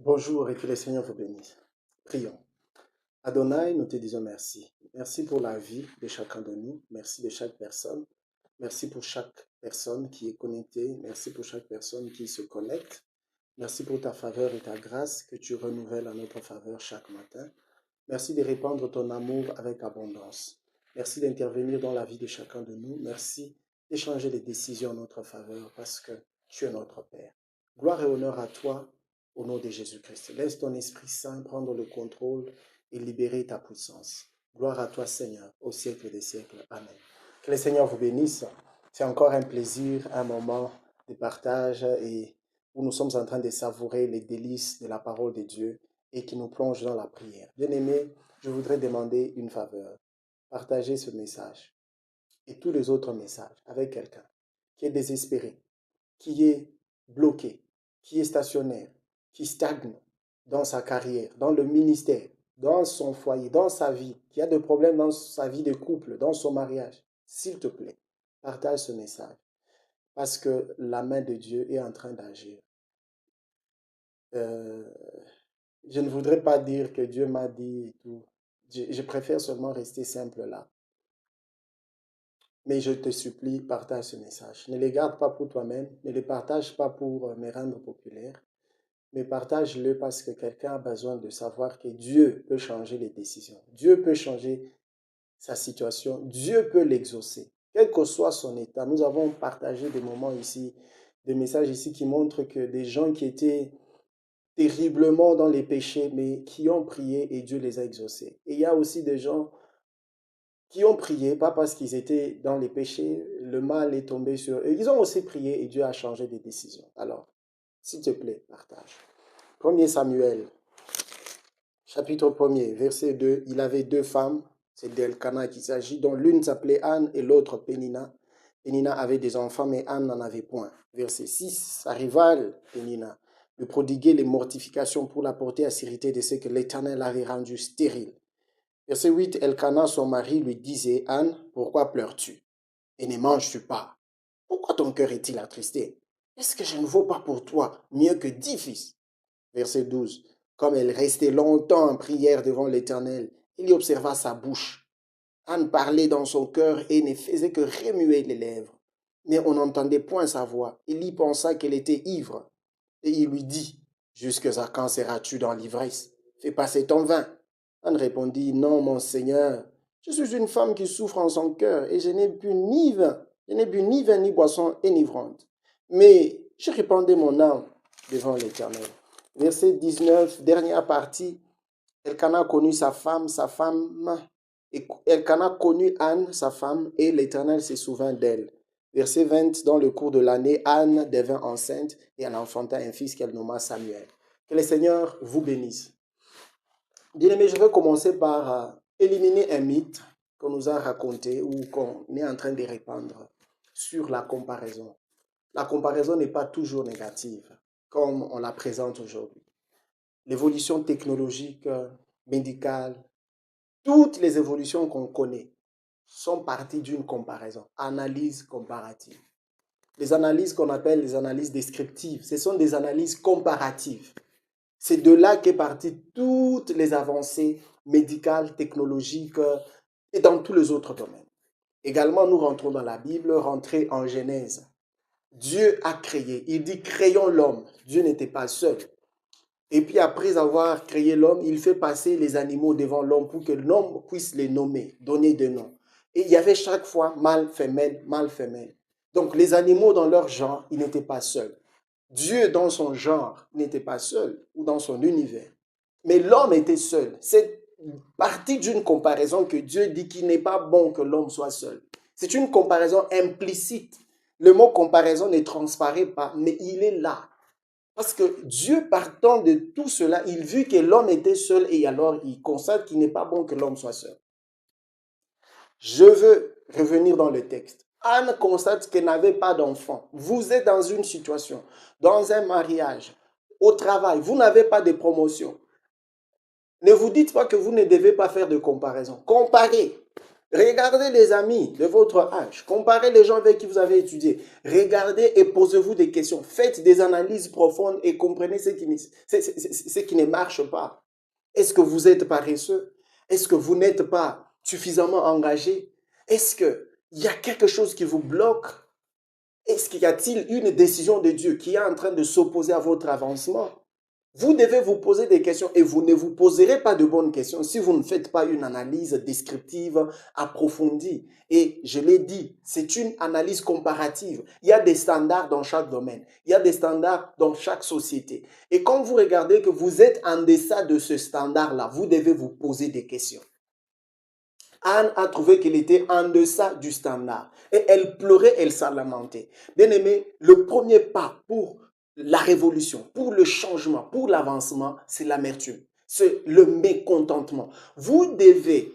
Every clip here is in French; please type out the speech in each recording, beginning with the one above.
Bonjour et que le Seigneur vous bénisse. Prions. Adonai, nous te disons merci. Merci pour la vie de chacun de nous. Merci de chaque personne. Merci pour chaque personne qui est connectée. Merci pour chaque personne qui se connecte. Merci pour ta faveur et ta grâce que tu renouvelles en notre faveur chaque matin. Merci de répandre ton amour avec abondance. Merci d'intervenir dans la vie de chacun de nous. Merci d'échanger les décisions en notre faveur parce que tu es notre Père. Gloire et honneur à toi au nom de Jésus-Christ. Laisse ton Esprit Saint prendre le contrôle et libérer ta puissance. Gloire à toi, Seigneur, au siècle des siècles. Amen. Que le Seigneur vous bénisse. C'est encore un plaisir, un moment de partage et où nous sommes en train de savourer les délices de la parole de Dieu et qui nous plonge dans la prière. Bien-aimés, je voudrais demander une faveur. Partagez ce message et tous les autres messages avec quelqu'un qui est désespéré, qui est bloqué, qui est stationnaire, qui stagne dans sa carrière, dans le ministère, dans son foyer, dans sa vie, qui a des problèmes dans sa vie de couple, dans son mariage. S'il te plaît, partage ce message parce que la main de Dieu est en train d'agir. Euh, je ne voudrais pas dire que Dieu m'a dit et tout. Je préfère seulement rester simple là. Mais je te supplie, partage ce message. Ne le garde pas pour toi-même, ne le partage pas pour me rendre populaire, mais partage-le parce que quelqu'un a besoin de savoir que Dieu peut changer les décisions. Dieu peut changer sa situation. Dieu peut l'exaucer. Quel que soit son état. Nous avons partagé des moments ici, des messages ici qui montrent que des gens qui étaient terriblement dans les péchés, mais qui ont prié et Dieu les a exaucés. Et il y a aussi des gens qui ont prié, pas parce qu'ils étaient dans les péchés, le mal est tombé sur eux. Ils ont aussi prié et Dieu a changé des décisions. Alors, s'il te plaît, partage. 1er Samuel, chapitre 1er, verset 2. Il avait deux femmes, c'est d'Elkana qu'il s'agit, dont l'une s'appelait Anne et l'autre Pénina. Pénina avait des enfants, mais Anne n'en avait point. Verset 6. Sa rivale, Pénina, lui prodiguait les mortifications pour la porter à s'irriter de ce que l'Éternel avait rendu stérile. Verset 8, Elkana, son mari, lui disait, Anne, pourquoi pleures-tu et ne manges-tu pas? Pourquoi ton cœur est-il attristé? Est-ce que je ne vaux pas pour toi mieux que 10 fils? Verset 12, comme elle restait longtemps en prière devant l'Éternel, il y observa sa bouche. Anne parlait dans son cœur et ne faisait que remuer les lèvres. Mais on n'entendait point sa voix. Il y pensa qu'elle était ivre. Et il lui dit, jusqu'à quand seras-tu dans l'ivresse? Fais passer ton vin. Anne répondit, non, mon Seigneur, je suis une femme qui souffre en son cœur et je n'ai bu ni vin, ni boisson enivrante. Mais je répandais mon âme devant l'Éternel. Verset 19, dernière partie, Elkana connut sa femme, Elkana connut Anne, sa femme, et l'Éternel se souvint d'elle. Verset 20, dans le cours de l'année, Anne devint enceinte et elle enfanta un fils qu'elle nomma Samuel. Que le Seigneur vous bénisse. Bien-aimés, je vais commencer par éliminer un mythe qu'on nous a raconté ou qu'on est en train de répandre sur la comparaison. La comparaison n'est pas toujours négative, comme on la présente aujourd'hui. L'évolution technologique, médicale, toutes les évolutions qu'on connaît sont parties d'une comparaison, analyse comparative. Les analyses qu'on appelle les analyses descriptives, ce sont des analyses comparatives. C'est de là qu'est partie toutes les avancées médicales, technologiques et dans tous les autres domaines. Également, nous rentrons dans la Bible, rentrez en Genèse. Dieu a créé, il dit créons l'homme. Dieu n'était pas seul. Et puis après avoir créé l'homme, il fait passer les animaux devant l'homme pour que l'homme puisse les nommer, donner des noms. Et il y avait chaque fois mâle, femelle, mâle, femelle. Donc les animaux dans leur genre, ils n'étaient pas seuls. Dieu dans son genre n'était pas seul ou dans son univers. Mais l'homme était seul. C'est partie d'une comparaison que Dieu dit qu'il n'est pas bon que l'homme soit seul. C'est une comparaison implicite. Le mot comparaison ne transparaît pas, mais il est là. Parce que Dieu, partant de tout cela, il vit que l'homme était seul et alors il constate qu'il n'est pas bon que l'homme soit seul. Je veux revenir dans le texte. Anne constate qu'elle n'avait pas d'enfant. Vous êtes dans une situation, dans un mariage, au travail, vous n'avez pas de promotion. Ne vous dites pas que vous ne devez pas faire de comparaison. Comparez. Regardez les amis de votre âge. Comparez les gens avec qui vous avez étudié. Regardez et posez-vous des questions. Faites des analyses profondes et comprenez ce qui ne marche pas. Est-ce que vous êtes paresseux? Est-ce que vous n'êtes pas suffisamment engagé? Est-ce qu'il y a quelque chose qui vous bloque? Est-ce qu'il y a-t-il une décision de Dieu qui est en train de s'opposer à votre avancement? Vous devez vous poser des questions et vous ne vous poserez pas de bonnes questions si vous ne faites pas une analyse descriptive approfondie. Et je l'ai dit, c'est une analyse comparative. Il y a des standards dans chaque domaine. Il y a des standards dans chaque société. Et quand vous regardez que vous êtes en deçà de ce standard-là, vous devez vous poser des questions. Anne a trouvé qu'elle était en deçà du standard. Et elle pleurait, elle s'en lamentait. Bien aimé, le premier pas pour la révolution, pour le changement, pour l'avancement, c'est l'amertume. C'est le mécontentement. Vous devez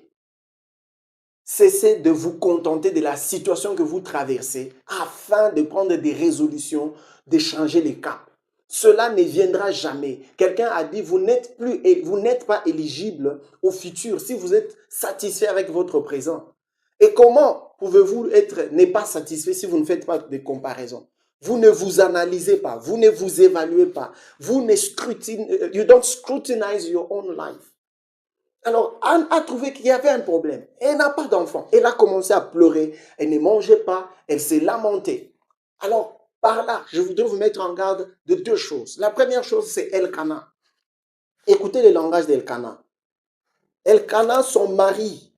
cesser de vous contenter de la situation que vous traversez afin de prendre des résolutions, de changer les caps. Cela ne viendra jamais. Quelqu'un a dit, vous n'êtes pas éligible au futur si vous êtes satisfait avec votre présent. Et comment pouvez-vous ne pas satisfait si vous ne faites pas de comparaison? Vous ne vous analysez pas, vous ne vous évaluez pas, you don't scrutinize your own life. Alors, Anne a trouvé qu'il y avait un problème. Elle n'a pas d'enfant. Elle a commencé à pleurer. Elle ne mangeait pas. Elle s'est lamentée. Alors, par là, je voudrais vous mettre en garde de deux choses. La première chose, c'est Elkana. Écoutez le langage d'Elkana. Elkana, son mari,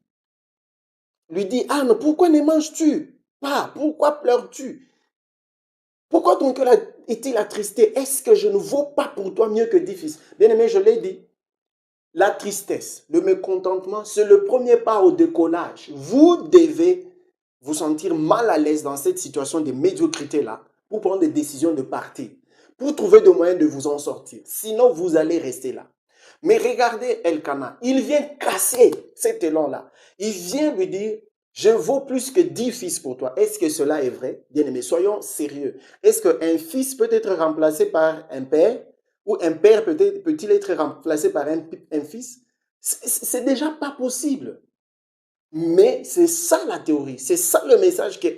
lui dit, Anne, pourquoi ne manges-tu pas? Pourquoi pleures-tu? Pourquoi ton cœur est-il attristé? Est-ce que je ne vaux pas pour toi mieux que 10 fils? Bien aimé, je l'ai dit. La tristesse, le mécontentement, c'est le premier pas au décollage. Vous devez vous sentir mal à l'aise dans cette situation de médiocrité-là pour prendre des décisions de partir, pour trouver des moyens de vous en sortir. Sinon, vous allez rester là. Mais regardez Elkana, il vient casser cet élan-là. Il vient lui dire, je vaux plus que 10 fils pour toi. Est-ce que cela est vrai? Bien aimé, soyons sérieux. Est-ce qu'un fils peut être remplacé par un père? Ou un père peut-il être remplacé par un fils? C'est déjà pas possible. Mais c'est ça la théorie. C'est ça le message que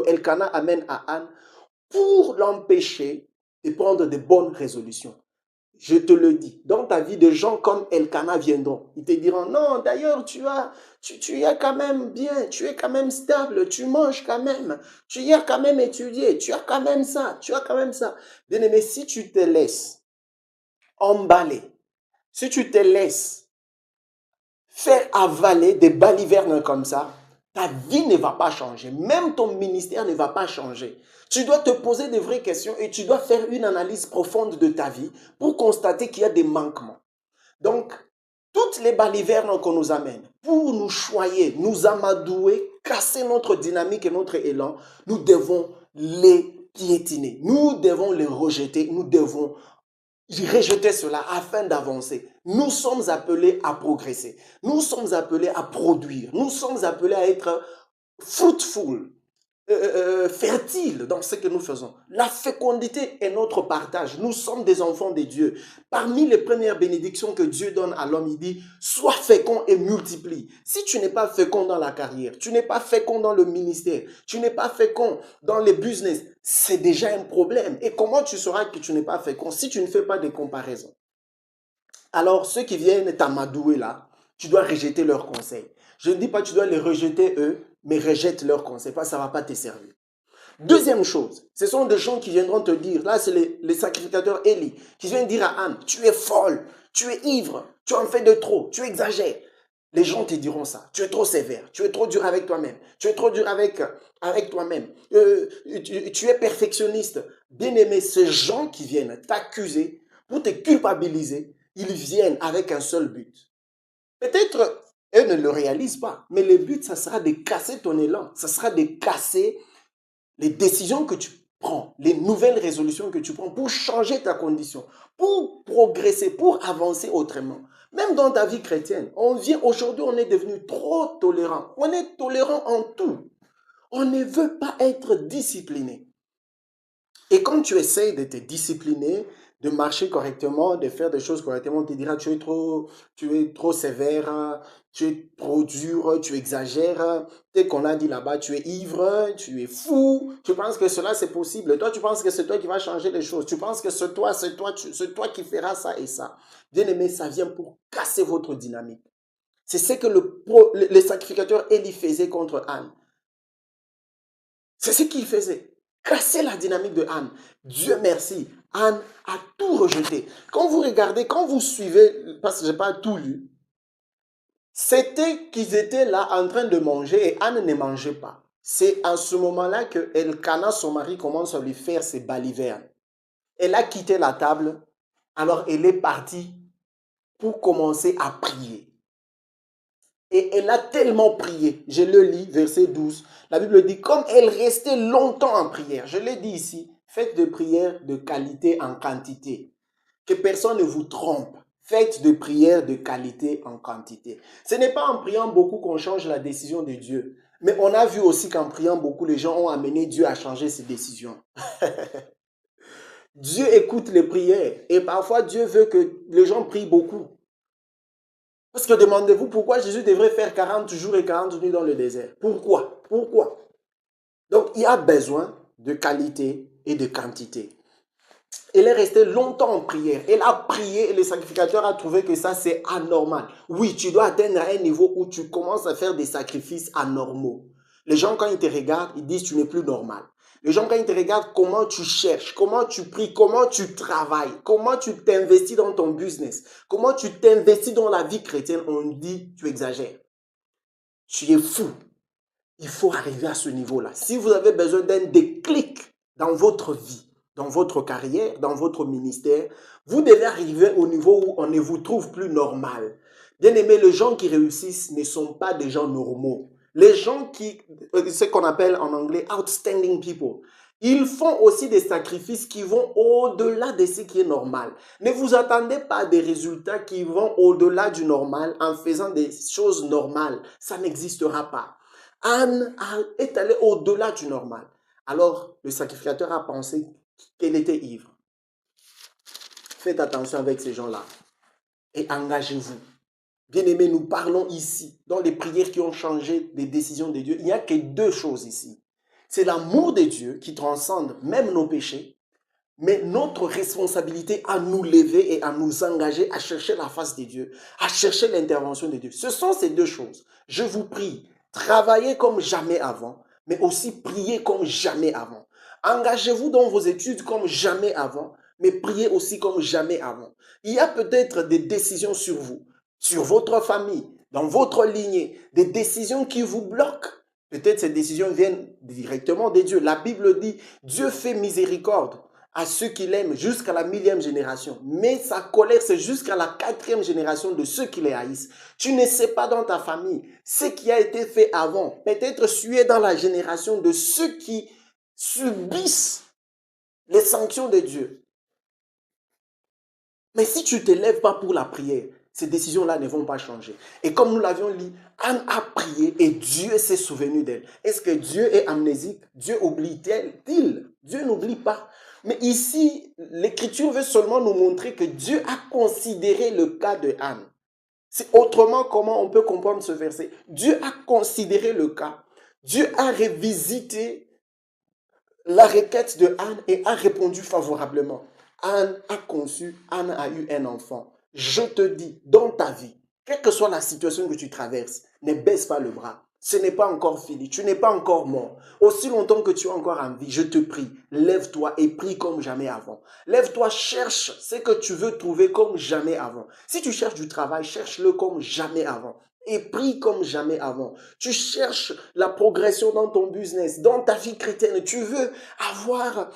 Elkana amène à Anne pour l'empêcher de prendre de bonnes résolutions. Je te le dis, dans ta vie, des gens comme Elkana viendront. Ils te diront, non, d'ailleurs, tu es quand même bien, tu es quand même stable, tu manges quand même, tu y as quand même étudié, tu as quand même ça, tu as quand même ça. Bien aimé, si tu te laisses emballer, si tu te laisses faire avaler des balivernes comme ça, ta vie ne va pas changer. Même ton ministère ne va pas changer. Tu dois te poser de vraies questions et tu dois faire une analyse profonde de ta vie pour constater qu'il y a des manquements. Donc, toutes les balivernes qu'on nous amène pour nous choyer, nous amadouer, casser notre dynamique et notre élan, nous devons les piétiner. Nous devons les rejeter. Nous devons rejeter cela afin d'avancer. Nous sommes appelés à progresser. Nous sommes appelés à produire. Nous sommes appelés à être fruitful, fertile dans ce que nous faisons. La fécondité est notre partage. Nous sommes des enfants de Dieu. Parmi les premières bénédictions que Dieu donne à l'homme, il dit, sois fécond et multiplie. Si tu n'es pas fécond dans la carrière, tu n'es pas fécond dans le ministère, tu n'es pas fécond dans les business, c'est déjà un problème. Et comment tu sauras que tu n'es pas fécond si tu ne fais pas de comparaison? Alors, ceux qui viennent t'amadouer là, tu dois rejeter leurs conseils. Je ne dis pas que tu dois les rejeter eux, mais rejette leurs conseils, parce que ça ne va pas te servir. Deuxième chose, ce sont des gens qui viendront te dire, là c'est les sacrificateurs Élie, qui viennent dire à Anne, tu es folle, tu es ivre, tu en fais de trop, tu exagères. Les gens te diront ça, tu es trop sévère, tu es trop dur avec toi-même, tu es trop dur avec toi-même, tu es perfectionniste. Bien-aimé, ces gens qui viennent t'accuser pour te culpabiliser, ils viennent avec un seul but. Peut-être eux ne le réalisent pas, mais le but, ça sera de casser ton élan, ça sera de casser les décisions que tu prends, les nouvelles résolutions que tu prends pour changer ta condition, pour progresser, pour avancer autrement. Même dans ta vie chrétienne, aujourd'hui, on est devenu trop tolérant. On est tolérant en tout. On ne veut pas être discipliné. Et quand tu essayes de te discipliner, de marcher correctement, de faire des choses correctement. On te dira, tu es trop sévère, tu es trop dur, tu exagères. Dès qu'on a dit là-bas, tu es ivre, tu es fou. Tu penses que cela, c'est possible. Toi, tu penses que c'est toi qui vas changer les choses. Tu penses que c'est toi qui feras ça et ça. Bien aimé, ça vient pour casser votre dynamique. C'est ce que le sacrificateur Élie faisait contre Anne. C'est ce qu'il faisait. Casser la dynamique de Anne. Dieu merci. Anne a tout rejeté. Quand vous regardez, quand vous suivez, parce que je n'ai pas tout lu, c'était qu'ils étaient là en train de manger et Anne ne mangeait pas. C'est à ce moment-là que Elkana, son mari, commence à lui faire ses balivernes. Elle a quitté la table, alors elle est partie pour commencer à prier. Et elle a tellement prié. Je le lis, verset 12. La Bible dit, comme elle restait longtemps en prière. Je l'ai dit ici, faites de prières de qualité en quantité. Que personne ne vous trompe. Faites de prières de qualité en quantité. Ce n'est pas en priant beaucoup qu'on change la décision de Dieu. Mais on a vu aussi qu'en priant beaucoup, les gens ont amené Dieu à changer ses décisions. Dieu écoute les prières. Et parfois, Dieu veut que les gens prient beaucoup. Parce que demandez-vous pourquoi Jésus devrait faire 40 jours et 40 nuits dans le désert. Pourquoi? Pourquoi? Donc, il y a besoin de qualité et de quantité. Elle est restée longtemps en prière. Elle a prié et le sacrificateur a trouvé que ça, c'est anormal. Oui, tu dois atteindre à un niveau où tu commences à faire des sacrifices anormaux. Les gens, quand ils te regardent, ils disent tu n'es plus normal. Les gens, quand ils te regardent, comment tu cherches, comment tu pries, comment tu travailles, comment tu t'investis dans ton business, comment tu t'investis dans la vie chrétienne, on dit tu exagères. Tu es fou. Il faut arriver à ce niveau-là. Si vous avez besoin d'un déclic dans votre vie, dans votre carrière, dans votre ministère, vous devez arriver au niveau où on ne vous trouve plus normal. Bien aimé, les gens qui réussissent ne sont pas des gens normaux. Les gens qui, ce qu'on appelle en anglais outstanding people, ils font aussi des sacrifices qui vont au-delà de ce qui est normal. Ne vous attendez pas à des résultats qui vont au-delà du normal en faisant des choses normales. Ça n'existera pas. Anne est allée au-delà du normal. Alors, le sacrificateur a pensé qu'elle était ivre. Faites attention avec ces gens-là et engagez-vous. Bien-aimés, nous parlons ici, dans les prières qui ont changé des décisions de Dieu, il n'y a que deux choses ici. C'est l'amour de Dieu qui transcende même nos péchés, mais notre responsabilité à nous lever et à nous engager à chercher la face de Dieu, à chercher l'intervention de Dieu. Ce sont ces deux choses. Je vous prie, travaillez comme jamais avant, mais aussi priez comme jamais avant. Engagez-vous dans vos études comme jamais avant, mais priez aussi comme jamais avant. Il y a peut-être des décisions sur vous, sur votre famille, dans votre lignée, des décisions qui vous bloquent. Peut-être ces décisions viennent directement de Dieu. La Bible dit, Dieu fait miséricorde à ceux qui l'aiment jusqu'à la 1000e génération. Mais sa colère, c'est jusqu'à la 4e génération de ceux qui les haïssent. Tu ne sais pas dans ta famille ce qui a été fait avant. Peut-être tu es dans la génération de ceux qui subissent les sanctions de Dieu. Mais si tu ne te lèves pas pour la prière, ces décisions-là ne vont pas changer. Et comme nous l'avions dit, Anne a prié et Dieu s'est souvenu d'elle. Est-ce que Dieu est amnésique? Dieu oublie-t-il? Dieu n'oublie pas. Mais ici, l'Écriture veut seulement nous montrer que Dieu a considéré le cas de Anne. C'est autrement comment on peut comprendre ce verset. Dieu a considéré le cas. Dieu a revisité la requête de Anne et a répondu favorablement. Anne a conçu, Anne a eu un enfant. Je te dis, dans ta vie, quelle que soit la situation que tu traverses, ne baisse pas le bras. Ce n'est pas encore fini, tu n'es pas encore mort. Aussi longtemps que tu es encore en vie, je te prie, lève-toi et prie comme jamais avant. Lève-toi, cherche ce que tu veux trouver comme jamais avant. Si tu cherches du travail, cherche-le comme jamais avant. Et prie comme jamais avant. Tu cherches la progression dans ton business, dans ta vie chrétienne. Tu veux avoir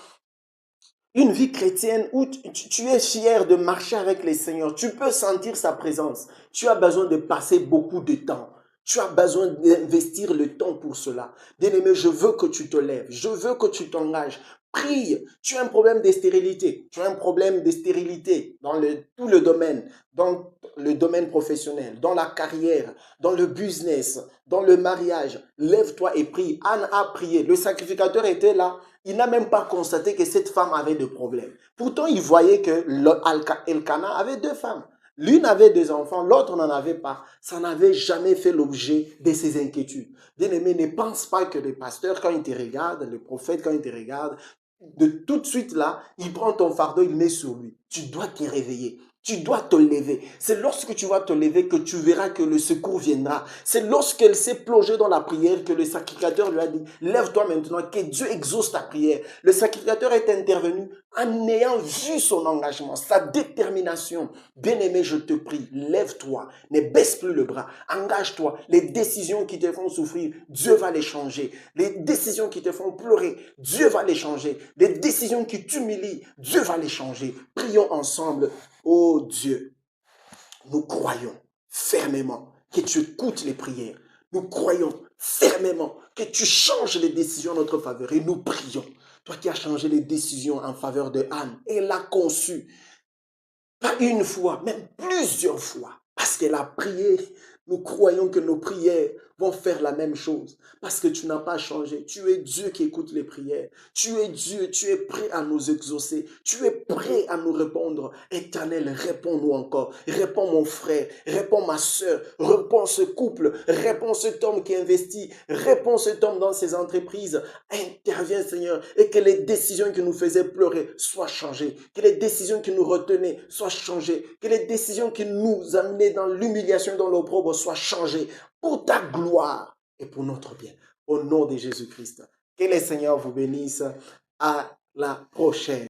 une vie chrétienne où tu es fier de marcher avec le Seigneur. Tu peux sentir sa présence. Tu as besoin de passer beaucoup de temps. Tu as besoin d'investir le temps pour cela. Bien-aimé, je veux que tu te lèves. Je veux que tu t'engages. Prie. Tu as un problème de stérilité. Tu as un problème de stérilité dans tout le domaine, dans le domaine professionnel, dans la carrière, dans le business, dans le mariage, lève-toi et prie. Anne a prié. Le sacrificateur était là. Il n'a même pas constaté que cette femme avait des problèmes. Pourtant, il voyait que Elkanah avait 2 femmes. L'une avait 2 enfants, l'autre n'en avait pas. Ça n'avait jamais fait l'objet de ses inquiétudes. Bien-aimé, ne pense pas que le pasteur, quand il te regarde, le prophète, quand il te regarde, de tout de suite là, il prend ton fardeau, il met sur lui. Tu dois te réveiller. Tu dois te lever. C'est lorsque tu vas te lever que tu verras que le secours viendra. C'est lorsqu'elle s'est plongée dans la prière que le sacrificateur lui a dit, lève-toi maintenant, que Dieu exauce ta prière. Le sacrificateur est intervenu en ayant vu son engagement, sa détermination. Bien-aimé, je te prie, lève-toi, ne baisse plus le bras, engage-toi. Les décisions qui te font souffrir, Dieu va les changer. Les décisions qui te font pleurer, Dieu va les changer. Les décisions qui t'humilient, Dieu va les changer. Prions ensemble. Oh Dieu, nous croyons fermement que tu écoutes les prières. Nous croyons fermement que tu changes les décisions en notre faveur. Et nous prions. Toi qui as changé les décisions en faveur de Anne, elle a conçu. Pas une fois, même plusieurs fois. Parce qu'elle a prié. Nous croyons que nos prières vont faire la même chose. Parce que tu n'as pas changé. Tu es Dieu qui écoute les prières. Tu es Dieu. Tu es prêt à nous exaucer. Tu es prêt à nous répondre. Éternel, réponds-nous encore. Réponds mon frère. Réponds ma soeur. Réponds ce couple. Réponds cet homme qui investit. Réponds cet homme dans ses entreprises. Interviens, Seigneur. Et que les décisions qui nous faisaient pleurer soient changées. Que les décisions qui nous retenaient soient changées. Que les décisions qui nous amenaient dans l'humiliation, dans l'opprobre soient changées. Pour ta gloire et pour notre bien. Au nom de Jésus-Christ. Que le Seigneur vous bénisse. À la prochaine.